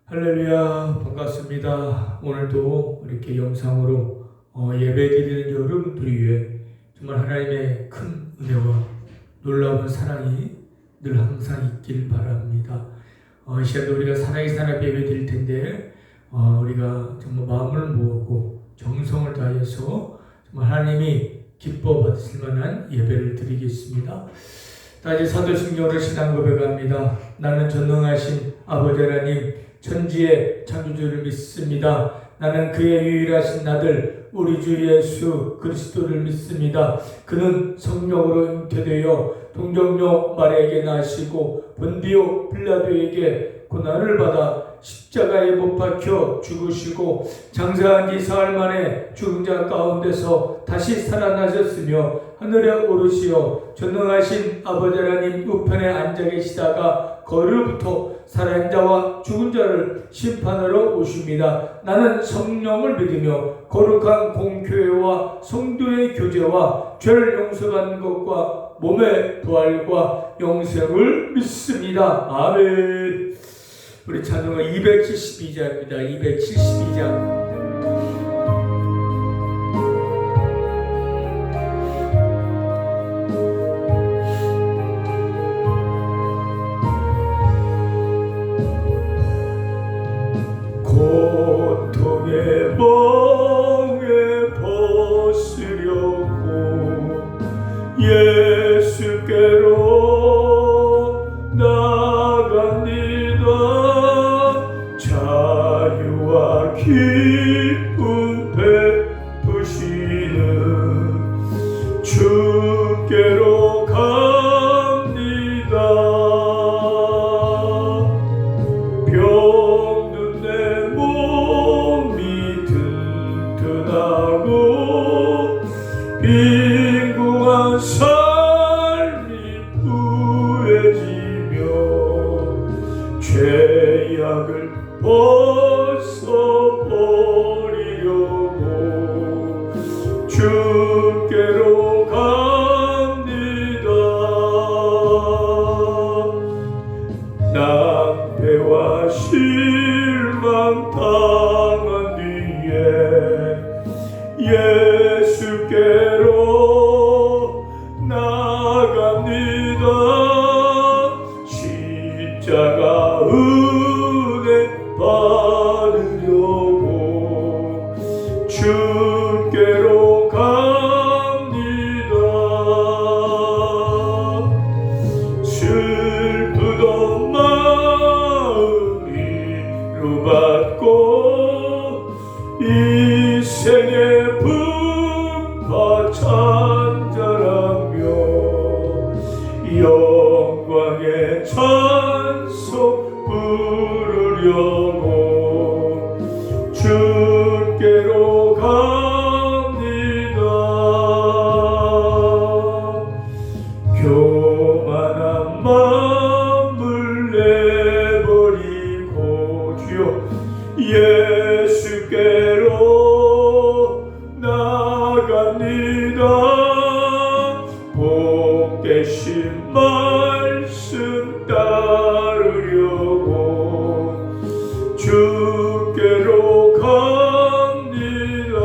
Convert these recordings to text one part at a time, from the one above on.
할렐루야, 반갑습니다. 오늘도 이렇게 영상으로 예배드리는 여러분들 위해 정말 하나님의 큰 은혜와 놀라운 사랑이 늘 항상 있길 바랍니다. 이 시간도 우리가 살아계신 하나님 예배 드릴 텐데 우리가 정말 마음을 모으고 정성을 다해서 정말 하나님이 기뻐 받으실 만한 예배를 드리겠습니다. 다시 사도신경으로 신앙 고백합니다. 나는 전능하신 아버지 하나님 천지의 창조주를 믿습니다. 나는 그의 유일하신 아들 우리 주 예수 그리스도를 믿습니다. 그는 성령으로 잉태되어 동정녀 마리아에게 나시고 본디오 빌라도에게 고난을 받아 십자가에 못 박혀 죽으시고 장사한 지 사흘 만에 죽은 자 가운데서 다시 살아나셨으며 하늘에 오르시어 전능하신 아버지 하나님 우편에 앉아 계시다가 거리로부터 살아있는 자와 죽은 자를 심판하러 오십니다. 나는 성령을 믿으며 거룩한 공교회와 성도의 교제와 죄를 용서받는 것과 몸의 부활과 영생을 믿습니다. 아멘. 우리 찬송가 272장입니다. 272장. 고통의 멍에 벗으려고 예수께로 나갑니다. 자유와 기쁨 베푸시는 주께로 갑니다. 병든 내 몸이 튼튼하고 빈궁한 삶이 부해지며 죄악을 벗어버리려고 주께로 갑니다. 낭패와 실망 당한 뒤에 예수께로 나갑니다. 십자가 은혜 받으려고 주께로 갑니다. 슬프던 마음 위로받고 인생의 분파 찬자라며 영광의 찬송 부르려고 주께로 갑니다. 교만한 마음을 내버리고 주여 예수께로 나갑니다. 복되신 말씀 따르려고 주께로 갑니다.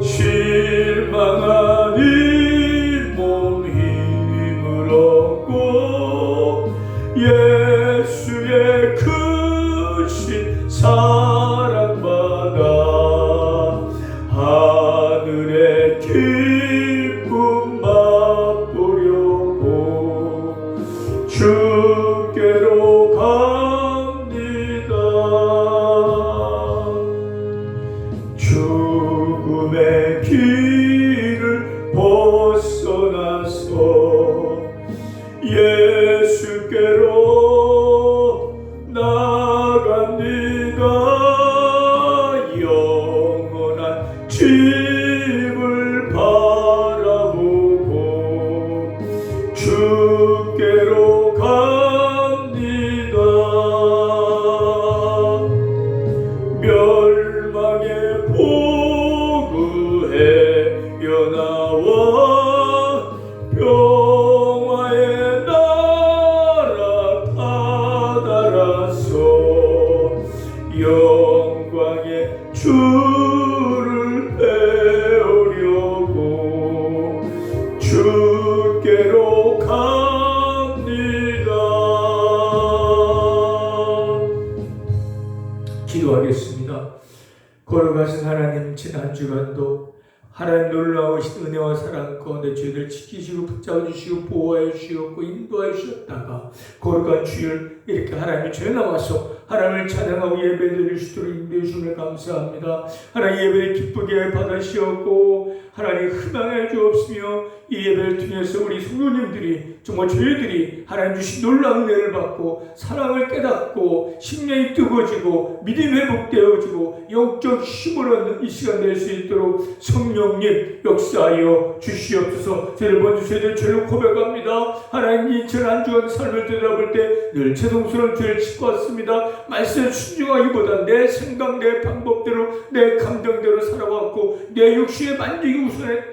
실망한 이 몸 힘을 얻고 예수의 크신 사랑받아 하늘의 기쁨 맛보려고 주께로 갑니다. 죽음의 길을 벗어나서 예수께로 나갑니다. 영원한 집을 바라보고 주께로 갑니다. 멸망의 포구에 연하와 평화의 나라 지난 주간도 하나님 놀라우신 은혜와 사랑 가운데 저희들 지키시고 붙잡아주시고 보호하여 주시고 인도하여 주셨다가 거룩한 주일 이렇게 하나님의 죄 나와서 하나님을 찬양하고 예배드릴 수 있도록 인도해 주심을 감사합니다. 하나님 예배를 기쁘게 받으시었고 하나님 흠양해 주옵시며 이 예배를 통해서 우리 성도님들이 정말 저희들이 하나님 주신 놀라운 은혜를 받고 사랑을 깨닫고 심령이 뜨거워지고 믿음이 회복되어지고 영적 힘을 얻는 이 시간 될 수 있도록 성령님 역사하여 주시옵소서. 저희를 먼저 저희들 죄를 고백합니다. 하나님 저는 한 주간 삶을 되돌아볼 때 늘 죄송스러운 죄를 짓고 왔습니다. 말씀에 순종하기보다 내 생각 내 방법대로 내 감정대로 살아왔고 내 육신의 만족이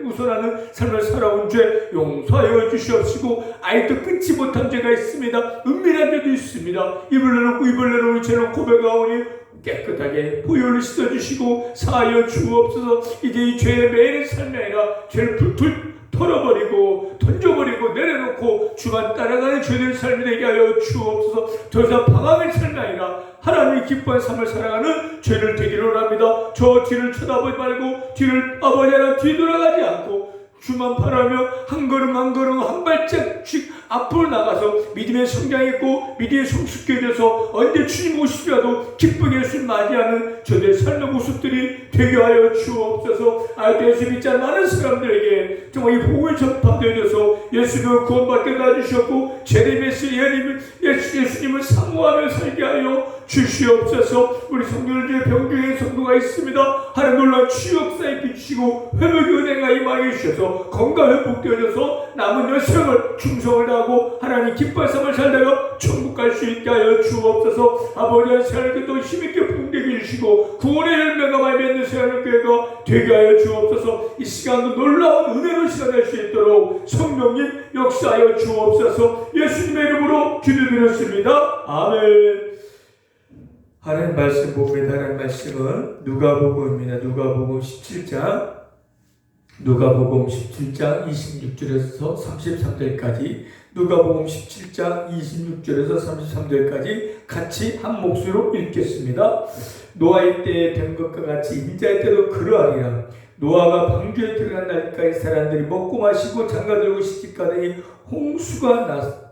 우선하는 삶을 살아온 죄 용서하여 주시옵시고 아직도 끊지 못한 죄가 있습니다. 은밀한 죄도 있습니다. 입을 내놓고 입을 내놓고 죄를 고백하오니 깨끗하게 보혈로 씻어주시고 사하여 주옵소서. 이제 이 죄의 매일 삶이 아니라 죄를 불틀 털어버리고 던져버리고 내려놓고 주만 따라가는 죄된 삶이 되게 하여 주옵소서. 더 이상 방황의 삶이 아니라 하나님이 기뻐하는 삶을 살아가는 죄를 되기를 원합니다. 저 뒤를 쳐다보지 말고 뒤를 아버지 하나 뒤돌아가지 않고 주만 바라며 한 걸음 한 걸음 한 발짝씩 앞으로 나가서 믿음의 성장했고 믿음의 성숙해져서 언제 주님 오시더라도 기쁘게 예수님 맞이하는 저들의 삶의 모습들이 되게 하여 주옵소서. 아직도 예수 믿지 않는 많은 사람들에게 정말 이 복음을 전파되어져서 예수님을 구원받게 해주셨고 예수님을 사모하며 살게 하여 주시옵소서. 우리 성도들 중에 병중의 성도가 있습니다. 하나님 놀라운 치유역사에 비추시고 회복의 은혜가 임하게 주셔서 건강 회복되어져서 남은 여생을 충성을 다하고 하나님 기뻐의 삶을 살다가 천국 갈 수 있게 하여 주옵소서. 아버지의 새하늘께 또 힘있게 풍대게 해주시고 구원의 열매가 많이 맺는 새하늘교회가 되게 하여 주옵소서. 이 시간도 놀라운 은혜로 시간할 수 있도록 성령님 역사하여 주옵소서. 예수님의 이름으로 기도드렸습니다. 아멘. 하나님 말씀 봅니다. 하나님 말씀은 누가복음입니다. 누가복음 17장 26절에서 33절까지 누가복음 17장 26절에서 33절까지 같이 한 목소리로 읽겠습니다. 노아의 때에 된 것과 같이 인자의 때도 그러하리라. 노아가 방주에 들어간 날까지 사람들이 먹고 마시고 장가들고 시집가더니 홍수가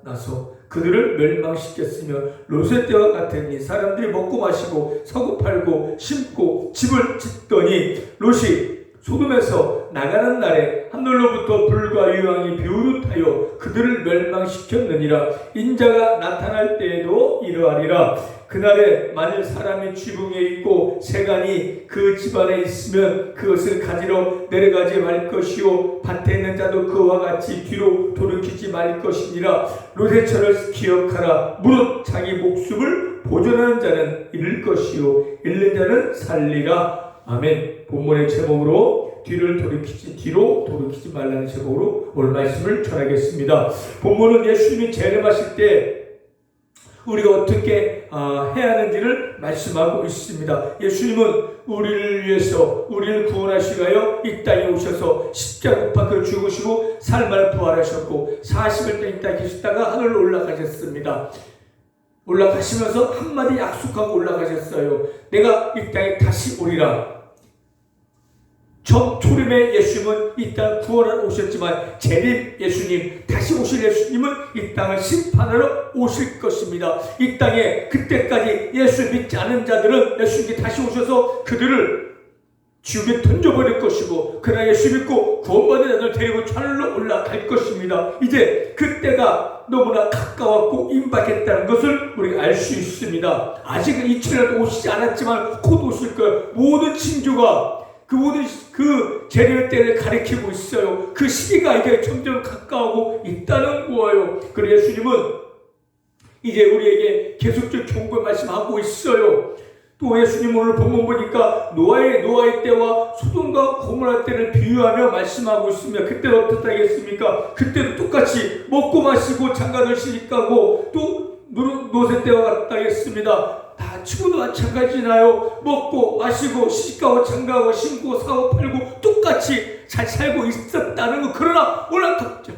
나서 그들을 멸망시켰으며 롯의 때와 같으니 사람들이 먹고 마시고 사고 팔고 심고 집을 짓더니 롯이 소돔에서 나가는 날에 하늘로부터 불과 유황이 비오듯하여 그들을 멸망시켰느니라. 인자가 나타날 때에도 이러하리라. 그날에 만일 사람이 지붕에 있고 새간이 그 집안에 있으면 그것을 가지러 내려가지 말 것이요 밭에 있는 자도 그와 같이 뒤로 돌이키지 말 것이니라. 롯의 철을 기억하라. 무릇 자기 목숨을 보존하는 자는 잃을 것이요 잃는 자는 살리라. 아멘. 본문의 제목으로 뒤로 돌이키지 말라는 제목으로 오늘 말씀을 전하겠습니다. 본문은 예수님이 재림하실 때 우리가 어떻게 해야 하는지를 말씀하고 있습니다. 예수님은 우리를 위해서 우리를 구원하시기 위하여 이 땅에 오셔서 십자가 못 박혀 죽으시고 사흘만에 부활하셨고 40일 동안 이 땅에 계셨다가 하늘로 올라가셨습니다. 올라가시면서 한마디 약속하고 올라가셨어요. 내가 이 땅에 다시 오리라. 첫 초림의 예수님은 이 땅 구원하러 오셨지만 재림 예수님, 다시 오실 예수님은 이 땅을 심판하러 오실 것입니다. 이 땅에 그때까지 예수 믿지 않은 자들은 예수님께 다시 오셔서 그들을 지옥에 던져버릴 것이고, 그러나 예수 믿고 구원받은 자들 데리고 하늘로 올라갈 것입니다. 이제 그때가 너무나 가까웠고 임박했다는 것을 우리가 알 수 있습니다. 아직은 2000년도 오시지 않았지만 곧 오실 거예요. 모든 징조가 그 모든 그 재림의 때를 가리키고 있어요. 그 시기가 이제 점점 가까우고 있다는 거예요. 그리고 예수님은 이제 우리에게 계속적으로 경고의 말씀하고 있어요. 또 예수님 오늘 본문 보니까 노아의 때와 소돔과 고모라 때를 비유하며 말씀하고 있습니다. 그때는 어떻다겠습니까? 그때도 똑같이 먹고 마시고 장가들 시집가고 또 롯의 때와 같다겠습니다. 다 지금도 마찬가지나요? 먹고 마시고 시집가고 장가가고 심고 사고 팔고 똑같이 잘 살고 있었다는 거. 그러나 올라갔죠.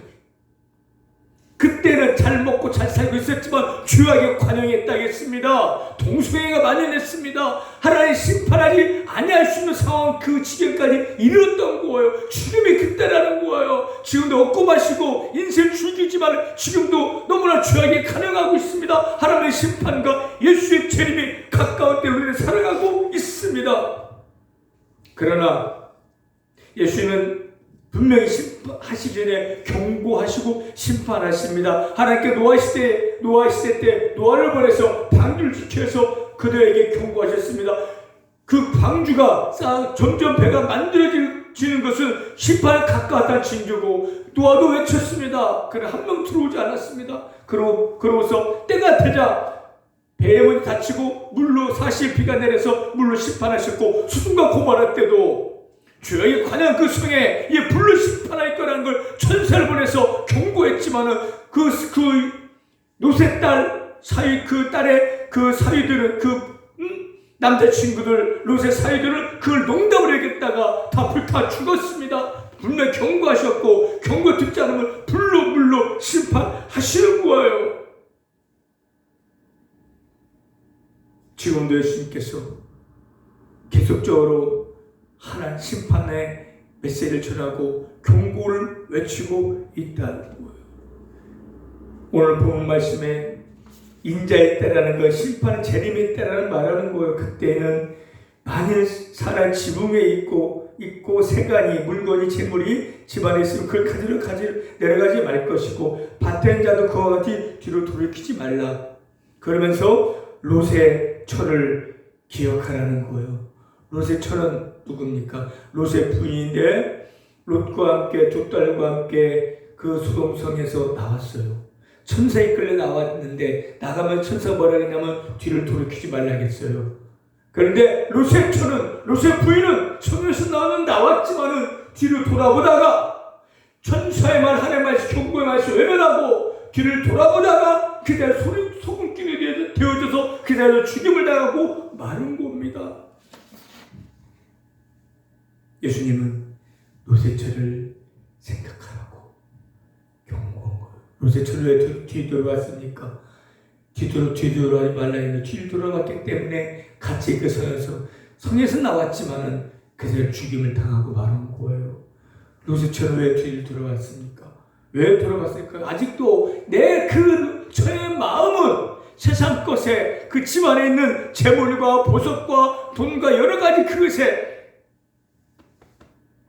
그때 그때는 잘 먹고 잘 살고 있었지만 죄악에 관영했다겠습니다. 동성애가 만연했습니다. 하나님 심판하지 아니할 수 있는 상황, 그 지경까지 이르렀던 거예요. 죽음이 그때라는 거예요. 지금도 얻고 마시고 인생 즐기지만 지금도 너무나 죄악에 관영하고 있습니다. 하나님의 심판과 예수의 재림이 가까운 때 우리는 살아가고 있습니다. 그러나 예수님은 분명히 심판하시기 전에 경고하시고 심판하십니다. 하나님께 노아 시대 때 노아를 보내서 방주를 지켜서 그들에게 경고하셨습니다. 그 방주가 점점 배가 만들어지는 것은 심판에 가까웠다는 징조고, 노아도 외쳤습니다. 그러나 한 명 들어오지 않았습니다. 그러고서 때가 되자 배의 문이 닫히고 물로 사실 비가 내려서 물로 심판하셨고, 소돔과 고모라 때도 죄악에 관한 그 성에 불로 심판할 거라는 걸 천사를 보내서 경고했지만은 그 롯의 딸 사위, 그 딸의 그 사위들은 남자친구들 롯의 사위들은 그걸 농담을 여겼다가 다 불타 죽었습니다. 분명 경고하셨고, 경고 듣지 않으면 불로 물로 심판하시는 거예요. 지금도 예수님께서 계속적으로 하나님 심판의 메시지를 전하고 경고를 외치고 있다는 거예요. 오늘 본 말씀에 인자의 때라는 것, 심판은 재림의 때라는 말하는 거예요. 그때는 만일 사람 지붕에 있고 세간이, 물건이, 재물이 집안에 있으면 그걸 내려가지 말 것이고, 밭에 있는 자도 그와 같이 뒤로 돌이키지 말라. 그러면서 롯의 철을 기억하라는 거예요. 롯의 철은 누굽니까? 롯의 부인인데 롯과 함께 두 딸과 함께 그 소돔성에서 나왔어요. 천사에 끌려 나왔는데, 나가면 천사가 뭐라 했냐면 뒤를 돌이키지 말라겠어요. 그런데 롯의 철은, 롯의 부인은 성에서 나왔지만은 뒤를 돌아보다가 천사의 말, 하나님의 말씀, 경고의 말씀 외면하고 뒤를 돌아보다가 그대로 소금기에 되어져서 그대로 죽임을 당하고 마른 겁니다. 예수님은 롯의 철을 생각하라고 경고한 거예요. 롯의 철을 왜 뒤돌아왔습니까? 뒤돌아가지 말라 했는데 뒤돌아왔기 때문에 같이 그 성에서 나왔지만은 그대로 죽임을 당하고 마른 거예요. 롯의 철은 왜 뒤돌아왔습니까? 왜 돌아갔을까요? 아직도 저의 마음은 세상 것에, 그 집안에 있는 재물과 보석과 돈과 여러 가지 그것에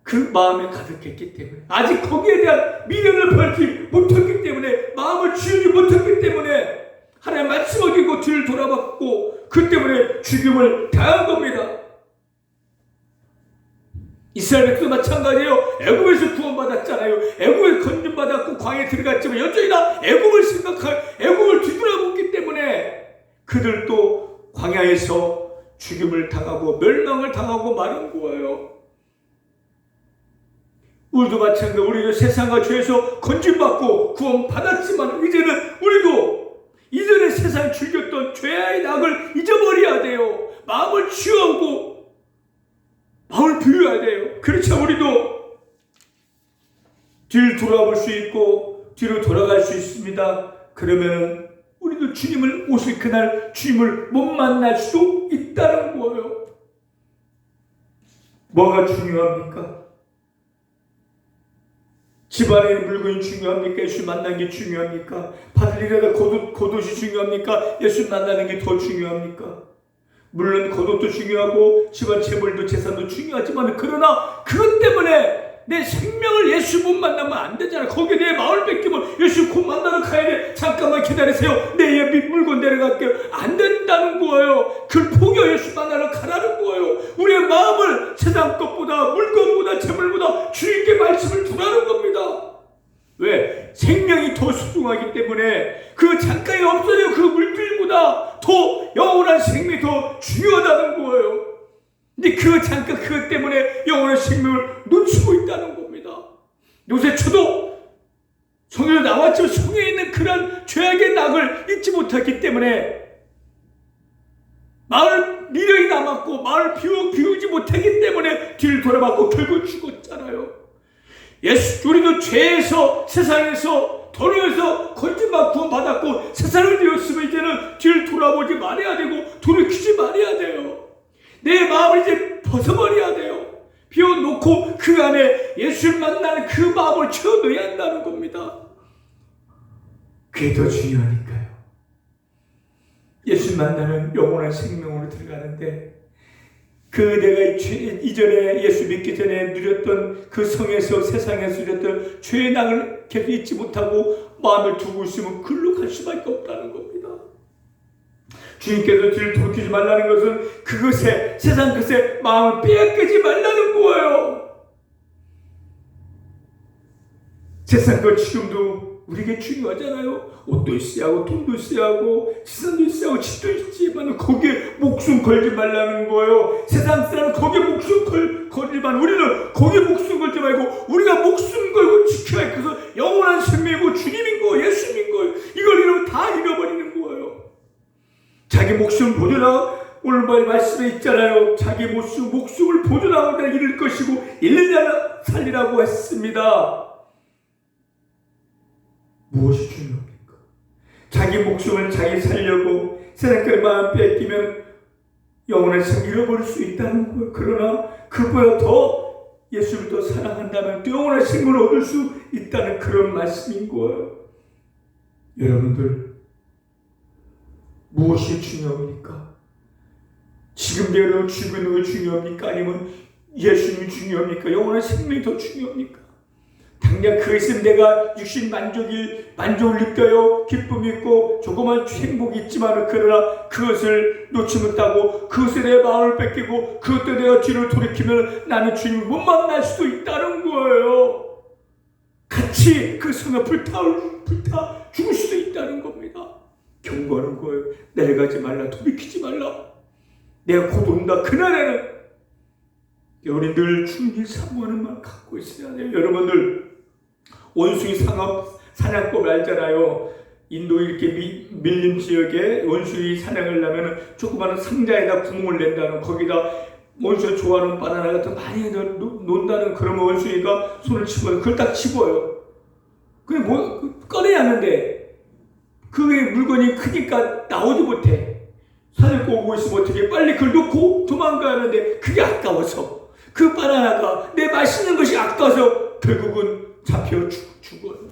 그 마음에 가득했기 때문에, 아직 거기에 대한 미련을 버리지 못했기 때문에, 마음을 지우지 못했기 때문에 하나님의 말씀 어기고 뒤를 돌아봤고, 그 때문에 죽임을 당한 겁니다. 이스라엘 백성도 마찬가지예요. 애굽에서 구원받았잖아요. 애굽에 건진받았고 광야에 들어갔지만 여전히 애굽을 뒤돌아봤기 때문에 그들도 광야에서 죽임을 당하고 멸망을 당하고 마는 거예요. 우리도 마찬가지로, 우리도 세상과 죄에서 건진받고 구원받았지만 이제는 우리도 이전에 세상에 즐겼던 죄의 낙을 잊어버려야 돼요. 마음을 치유하고 마음을 비워야 돼요. 그렇죠. 우리도 뒤를 돌아볼 수 있고 뒤로 돌아갈 수 있습니다. 그러면 우리도 주님을 오실 그날 주님을 못 만날 수도 있다는 거예요. 뭐가 중요합니까? 집안에 있는 물건이 중요합니까? 예수 만나는 게 중요합니까? 받을 일에다 겉옷이 중요합니까? 예수 만나는 게 더 중요합니까? 물론 겉옷도 중요하고 집안 재물도 재산도 중요하지만, 그러나 그것 때문에 내 생명을 예수 못 만나면 안 되잖아. 거기에 내 마음을 뺏기면 예수 곧 만나러 가야 돼. 잠깐만 기다리세요. 내 예비 물건 내려갈게요. 안 된다는 거예요. 그걸 포기하여 예수 만나러 가라는 거예요. 우리의 마음을 세상 것보다, 물건보다, 재물보다 주님께 말씀을 두라는 겁니다. 왜? 생명이 더 소중하기 때문에, 그 잠깐이 없어져 그 물질보다 더 영원한 생명이 더 중요하다는 거예요. 근데 그것 때문에 영원한 생명을 놓치고 있다는 겁니다. 요새 저도 성에서 나왔지만 성에 있는 그런 죄악의 낙을 잊지 못했기 때문에, 마을 미련이 남았고 마을 비우지 못했기 때문에 뒤를 돌아봤고 결국 죽었잖아요. 우리도 죄에서, 세상에서 돌아에서 거짓말 구원받았고 세상을 되었으면 이제는 뒤를 돌아보지 말아야 되고 돌이키지 말아야 돼요. 내 마음을 이제 벗어버려야 돼요. 비워놓고 그 안에 예수를 만나는 그 마음을 채워넣어야 한다는 겁니다. 그게 더 중요하니까요. 예수 만나면 영원한 생명으로 들어가는데 그 내가 이전에 예수 믿기 전에 누렸던 그 성에서 세상에서 누렸던 죄의 낭을 계속 잊지 못하고 마음에 두고 있으면 글로 갈 수밖에 없다는 겁니다. 주님께서 뒤를 돌이키지 말라는 것은 그것에 세상 것에 마음을 빼앗기지 말라는 거예요. 세상 것 지금도 우리에게 중요하잖아요. 옷도 있어야 하고 돈도 있어야 하고 시선도 있어야 하고 집도 있지만 거기에 목숨 걸지 말라는 거예요. 세상 사람은 거기에 목숨 걸지만 우리는 거기에 목숨 걸지 말고 우리가 목숨 걸고 지켜야 할 것은 영원한 생명이고 주님인 거예요. 예수님인 거예요. 이걸 잃으면 다 잃어버리는 거예요. 자기 목숨 보존하고 오늘 말씀에 있잖아요. 자기 목숨을 보존하고 잃을 것이고 잃느냐 살리라고 했습니다. 무엇이 중요합니까? 자기 목숨을 자기 살려고 세상의 마음 뺏기면 영원한 생을 잃어버릴 수 있다는 거예요. 그러나 그보다 더 예수를 더 사랑한다면 또 영원한 생을 얻을 수 있다는 그런 말씀인 거예요. 여러분들 무엇이 중요합니까? 지금 내가 죽은 게 중요합니까? 아니면 예수님이 중요합니까? 영원한 생명이 더 중요합니까? 당장 그 있으면 내가 육신 만족을 느껴요. 기쁨이 있고 조그만 행복이 있지만 그러나 그것을 놓지 못하고 그것에 내 마음을 뺏기고 그것도 내가 뒤를 돌이키면 나는 주님을 못 만날 수도 있다는 거예요. 같이 그 성에 불타 죽을 수도 있다는 겁니다. 경고하는 거예요. 내려가지 말라. 돌이키지 말라. 내가 곧 온다. 그날에는 우리 늘 충분히 사모하는 마음 갖고 있어야 돼요. 여러분들 원숭이 사냥법 알잖아요. 인도 이렇게 밀림 지역에 원숭이 사냥을 하면 조그마한 상자에다 구멍을 낸다는 거기다 원숭이가 좋아하는 바나나 같은 많이 논다는 그런 원숭이가 손을 집어요. 그걸 딱 집어요. 그게 꺼내야 하는데 그게 물건이 크니까 나오지 못해. 산을 오고 있으면 어떻게 빨리 그걸 놓고 도망가야 하는데 그게 아까워서 그 바나나가 내 맛있는 것이 아까워서 결국은 잡혀 죽어요.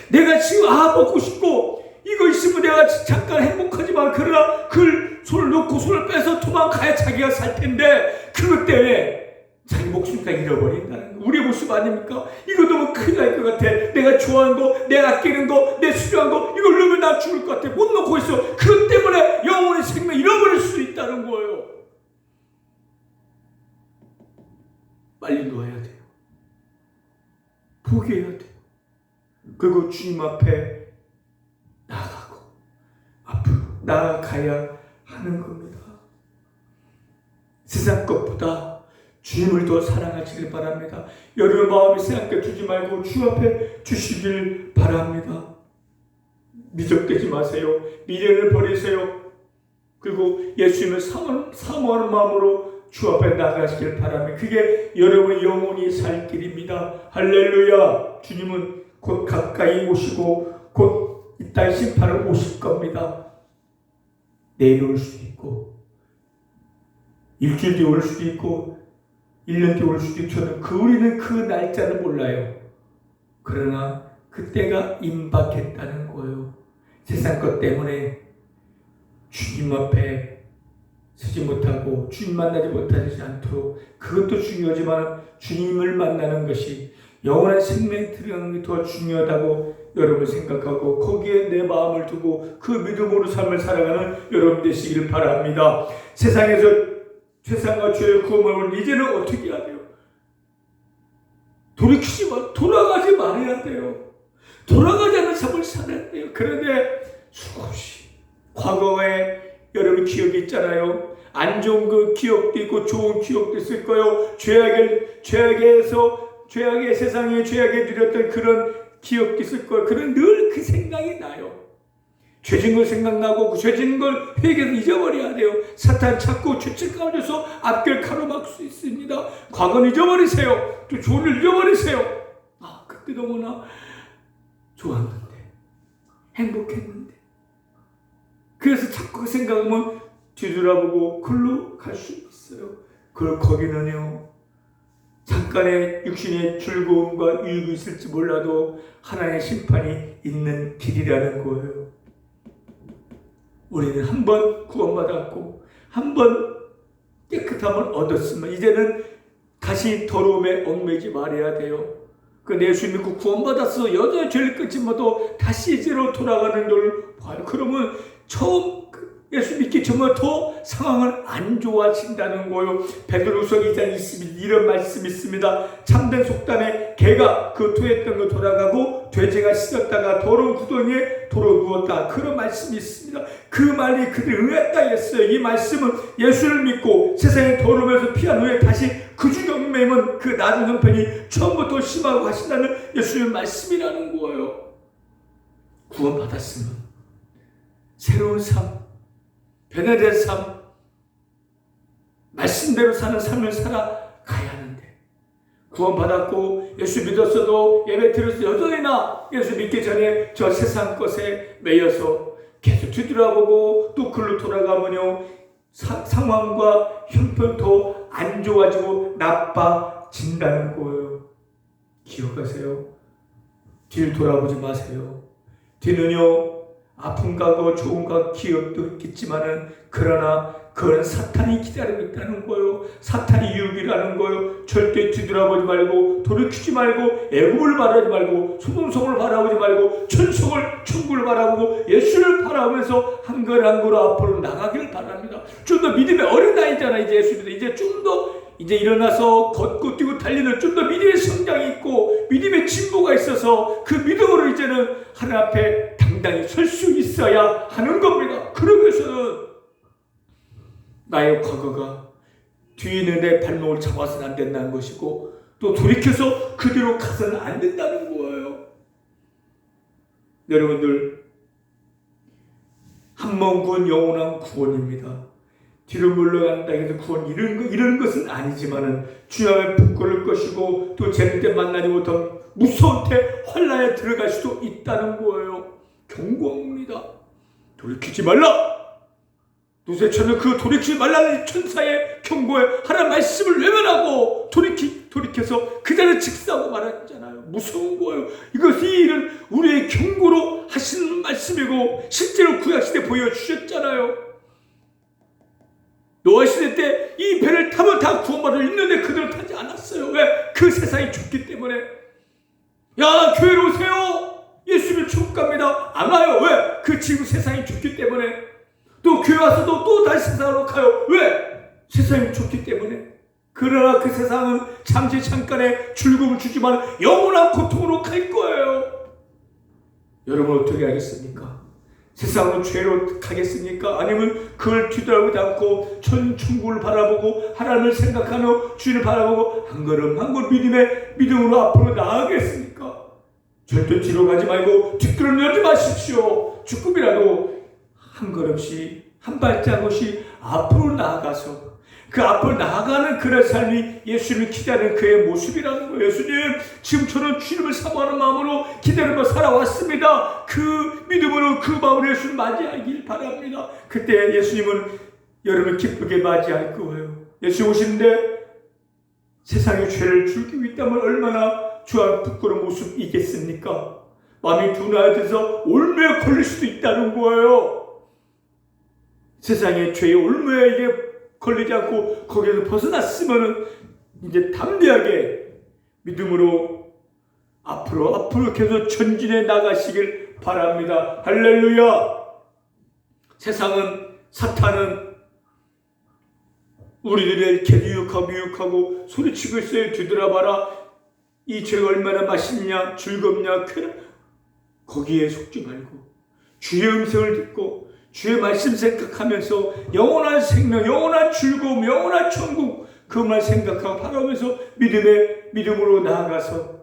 내가 지금 먹고 싶고 이거 있으면 내가 잠깐 행복하지만 그러나 그 손을 놓고 손을 빼서 도망가야 자기가 살 텐데 그것 때문에 자기 목숨까지 잃어버린다는 거. 우리 모습 아닙니까? 이거 너무 큰일 날 것 같아. 내가 좋아하는 거, 내가 아끼는 거, 내 수요한 거 이걸 넣으면 나 죽을 것 같아. 못 놓고 있어. 그것 때문에 영혼의 생명 잃어버릴 수 있다는 거예요. 빨리 놓아야 돼요. 포기해야 돼요. 그리고 주님 앞에 나아가고 앞으로 나아가야 하는 겁니다. 세상 것보다 주님을 더 사랑하시길 바랍니다. 여러분 마음에 생각해 두지 말고 주 앞에 주시길 바랍니다. 미적되지 마세요. 미련을 버리세요. 그리고 예수님을 사모하는 마음으로 주 앞에 나가시길 바랍니다. 그게 여러분 영혼이 살 길입니다. 할렐루야. 주님은 곧 가까이 오시고 곧 이 땅 심판을 오실 겁니다. 내일 올 수도 있고 일주일 뒤에 올 수도 있고 1년 뒤에 올 수도 있죠. 우리는 그 날짜를 몰라요. 그러나 그때가 임박했다는 거예요. 세상 것 때문에 주님 앞에 서지 못하고 주님 만나지 못하지 않도록 그것도 중요하지만 주님을 만나는 것이 영원한 생명에 들어가는 게 더 중요하다고 여러분 생각하고 거기에 내 마음을 두고 그 믿음으로 삶을 살아가는 여러분 되시길 바랍니다. 세상에서 세상과 죄의 구원을 이제는 어떻게 해야 돼요? 돌아가지 말아야 돼요. 돌아가지 않는 삶을 살아야 돼요. 그런데 수없이 과거에 여러분 기억이 있잖아요. 안 좋은 그 기억도 있고 좋은 기억도 있을 거예요. 죄악의 세상에 죄악에 누렸던 그런 기억도 있을 거예요. 그런 늘 그 생각이 나요. 죄진 걸 생각나고 그 죄진 걸 회개해서 잊어버려야 돼요. 사탄 자꾸 죄책 가운데서 앞길 가로막을 수 있습니다. 과거는 잊어버리세요. 또 좋은 일 잊어버리세요. 그때 너무나 좋았는데 행복했는데. 그래서 자꾸 그 생각하면 뒤돌아보고 글로 갈 수 있어요. 그리고 거기는요, 잠깐의 육신의 즐거움과 유익이 있을지 몰라도 하나님의 심판이 있는 길이라는 거예요. 우리는 한 번 구원받았고 한 번 깨끗함을 얻었으면 이제는 다시 더러움에 얽매이지 말아야 돼요. 그 예수 믿고 구원받았어 여전히 죄를 끊지 못하고 다시 이제로 돌아가는 걸 봐요. 그러면 처음 예수 믿기 전보다 더 상황은 안 좋아진다는 거예요. 베드로후서 2장 22절 이런 말씀이 있습니다. 참된 속담에 개가 그 토했던 거 돌아가고 돼지가 씻었다가 더러운 구덩이에 도로 누웠다. 그런 말씀이 있습니다. 그 말이 그들 응했다 했어요. 이 말씀은 예수를 믿고 세상에 더러우면서 피한 후에 다시 그 중경매면 그 나중 형편이 처음부터 심하고 하신다는 예수님의 말씀이라는 거예요. 구원받았으면 새로운 삶, 변화된 삶, 말씀대로 사는 삶을 살아가야 하는데 구원받았고 예수 믿었어도 예배 드려서 여전히나 예수 믿기 전에 저 세상 것에 매여서 계속 뒤돌아보고 또 글로 돌아가면요 상황과 형편도 안 좋아지고 나빠진다는 거예요. 기억하세요. 뒤를 돌아보지 마세요. 뒤는요 아픈 가고 좋은 가 기억도 있겠지만은 그러나 그건 사탄이 기다리고 있다는 거예요. 사탄이 유혹이라는 거예요. 절대 뒤돌아보지 말고 돌이키지 말고 애굽을 바라지 말고 소돔성을 바라보지 말고 천국을 바라보고 예수를 바라보면서 한 걸 한 걸로 앞으로 나가길 바랍니다. 좀 더 믿음의 어린아이잖아. 이제 예수 믿어. 이제 좀 더 이제 일어나서 걷고 뛰고 달리는 좀 더 믿음의 성장이 있고 믿음의 진보가 있어서 그 믿음으로 이제는 하나님 앞에 당당히 설 수 있어야 하는 겁니다. 그러기 위해서는 나의 과거가 뒤에 있는 내 발목을 잡아서는 안 된다는 것이고 또 돌이켜서 그대로 가서는 안 된다는 거예요. 여러분들 한 번 구원 영원한 구원입니다. 뒤로 물러간다 해서 구원 이런 것은 아니지만은 주님의 부끄러울 것이고 또 재능 때 만나지 못한 무서운 때 환란에 들어갈 수도 있다는 거예요. 경고합니다. 돌이키지 말라. 누세처는 그 돌이키지 말라는 천사의 경고에 하나님 말씀을 외면하고 돌이켜서 그 자리를 직사하고 말했잖아요. 무서운 거예요. 이것이 우리의 경고로 하시는 말씀이고 실제로 구약시대 보여주셨잖아요. 노아 시대 때 이 배를 타면 다 구원받을 있는데 그대로 타지 않았어요. 왜? 그 세상이 좁기 때문에. 야 교회로 오세요. 예수님 천국 갑니다. 안 와요. 왜? 그 지금 세상이 좁기 때문에. 또 교회 와서도 또 다시 세상으로 가요. 왜? 세상이 좁기 때문에. 그러나 그 세상은 잠깐의 즐거움을 주지만 영원한 고통으로 갈 거예요. 여러분 어떻게 하겠습니까? 세상으로 죄로 가겠습니까? 아니면 그걸 뒤돌아보지 않고 천국을 바라보고 하나님을 생각하며 주님을 바라보고 한 걸음 한 걸음 믿음으로 앞으로 나아가겠습니까? 절대 뒤로 가지 말고 뒷걸음 열지 마십시오. 조금이라도 한 걸음씩 한 발자국씩 앞으로 나아가서 그 앞으로 나아가는 그런 삶이 예수님을 기다리는 그의 모습이라는 거예요. 예수님 지금 저는 주님을 사모하는 마음으로 기다리며 살아왔습니다. 그 믿음으로 그 마음으로 예수님을 맞이하길 바랍니다. 그때 예수님은 여러분을 기쁘게 맞이할 거예요. 예수 오시는데 세상의 죄를 줄기고 있다면 얼마나 주와 부끄러운 모습이겠습니까? 마음이 둔하여져서 올무에 걸릴 수도 있다는 거예요. 세상의 죄의 올무에 이게 걸리지 않고 거기에서 벗어났으면 이제 담대하게 믿음으로 앞으로 계속 전진해 나가시길 바랍니다. 할렐루야. 세상은 사탄은 우리들을 이렇게 미혹하고 소리치고 있어요. 뒤돌아봐라. 이 죄가 얼마나 맛있냐 즐겁냐 거기에 속지 말고 주의 음성을 듣고 주의 말씀 생각하면서 영원한 생명, 영원한 즐거움, 영원한 천국 그것만 생각하고 바라보면서 믿음으로 나아가서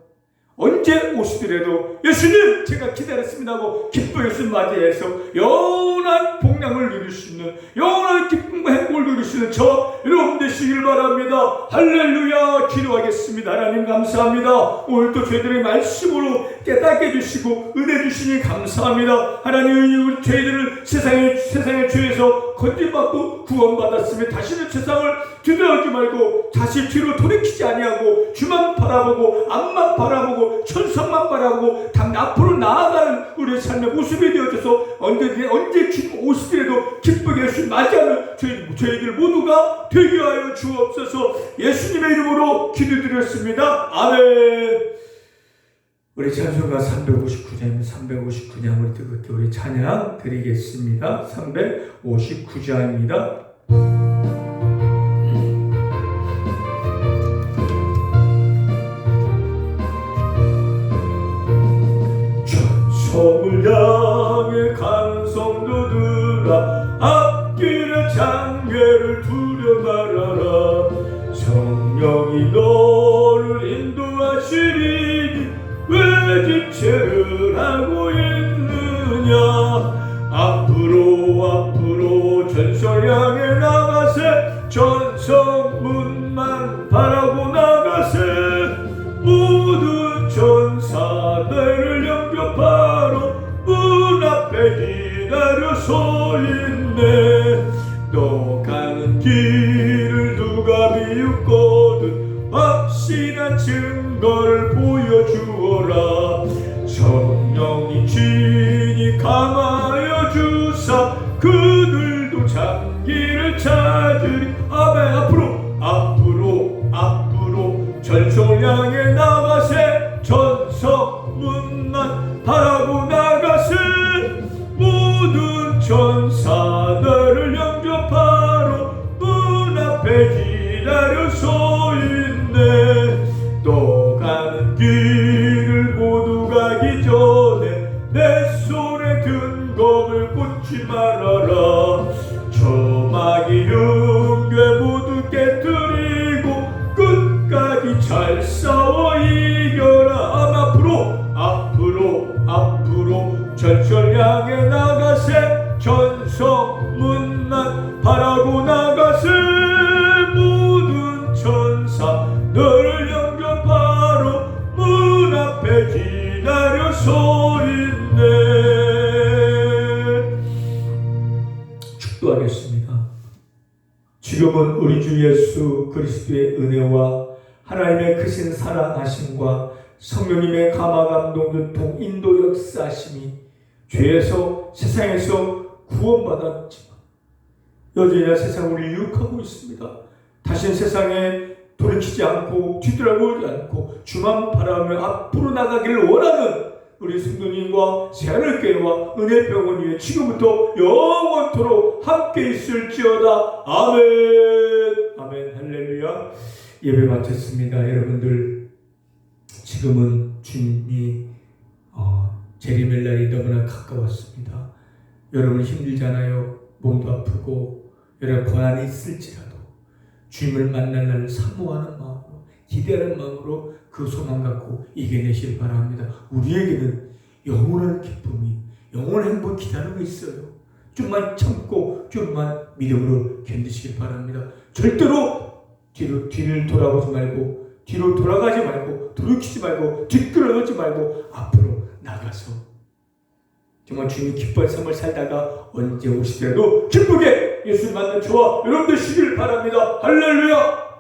언제 오시더라도 예수님 제가 기다렸습니다 하고 기뻐 예수님 맞이해서 영원한 복락을 누릴 수 있는 영원한 기쁨과 행복 행복을 누리시는 저 여러분 되시길 바랍니다. 할렐루야. 기도하겠습니다. 하나님 감사합니다. 오늘도 저희들의 말씀으로 깨닫게 해주시고 은혜 주시니 감사합니다. 하나님 저희들을 세상의 죄에서 건진받고 구원받았으면 다시는 세상을 뒤돌아오지 말고 다시 뒤로 돌이키지 아니하고 주만 바라보고 앞만 바라보고 천상만 바라보고 앞으로 나아가는 우리의 삶의 모습이 되어져서 언제 주님 오시더라도 기쁘게 예수님 맞이하는 저희들 모두가 되게 하여 주옵소서. 예수님의 이름으로 기도드렸습니다. 아멘. 우리 찬송가 359장 우리 찬양 드리겠습니다. 359장입니다. 천성을 향해 가는 성도들아 앞길의 장애를 두려 말아라. 성령이 너를 인도하시리니 왜 지체를 하고 있느냐. 앞으로 전설 향해 나가세. 전성문만 바라고 나가세. 모든 천사들을 영접하러 문 앞에 기다려 서 있네. 너 가는 길을 누가 비웃거든 확실한 증거를 보여주어라. 성령이 친히 강하여 주사 그들도 장기를 찾으리. 아멘. 앞으로 전성을 향해 나가세. 전성문만 바라고 나가세. 모든 천사들을 영접하러 문 앞에 기다려 서 있네. 또 가는 길을 모두 가기 전에 내 손에 든 검을 꽂지 말아라. 저마귀 흉괴 모두 깨뜨리고 끝까지 잘 싸워 이겨라. 앞으로 전설 향해 나가세. 전성문만 바라고 나가세. 모든 천사 너를 영접하러 문 앞에 기다려 서 있네. 축도하겠습니다. 지금은 우리 주 예수 그리스도의 은혜와 하나님의 크신 사랑하심과 성령님의 감화 감동 교통 인도 역사하심이 죄에서 세상에서 구원받았지만 여전히 세상을 유혹하고 있습니다. 다시는 세상에 돌이키지 않고 뒤돌아보지 않고 주만 바라며 앞으로 나가기를 원하는 우리 성도님과 새하늘교회와 은혜병원 위에 지금부터 영원토록 함께 있을지어다. 아멘. 할렐루야. 예배 마쳤습니다. 여러분들 지금은 주님이 재림의 날이 너무나 가까웠습니다. 여러분 힘들잖아요. 몸도 아프고 여러 고난이 있을지라도 주님을 만날 날을 사모하는 마음으로 기대하는 마음으로 그 소망 갖고 이겨내시길 바랍니다. 우리에게는 영원한 기쁨이 영원한 행복이 기다리고 있어요. 좀만 참고 좀만 믿음으로 견디시길 바랍니다. 절대로 뒤를 돌아보지 말고 뒤로 돌아가지 말고 돌이키지 말고 뒷걸음하지 말고 앞으로 나가서 정말 주님이 기뻐할 삶을 살다가 언제 오시더라도 기쁘게 예수님 만난 저와 여러분 되시길 바랍니다. 할렐루야.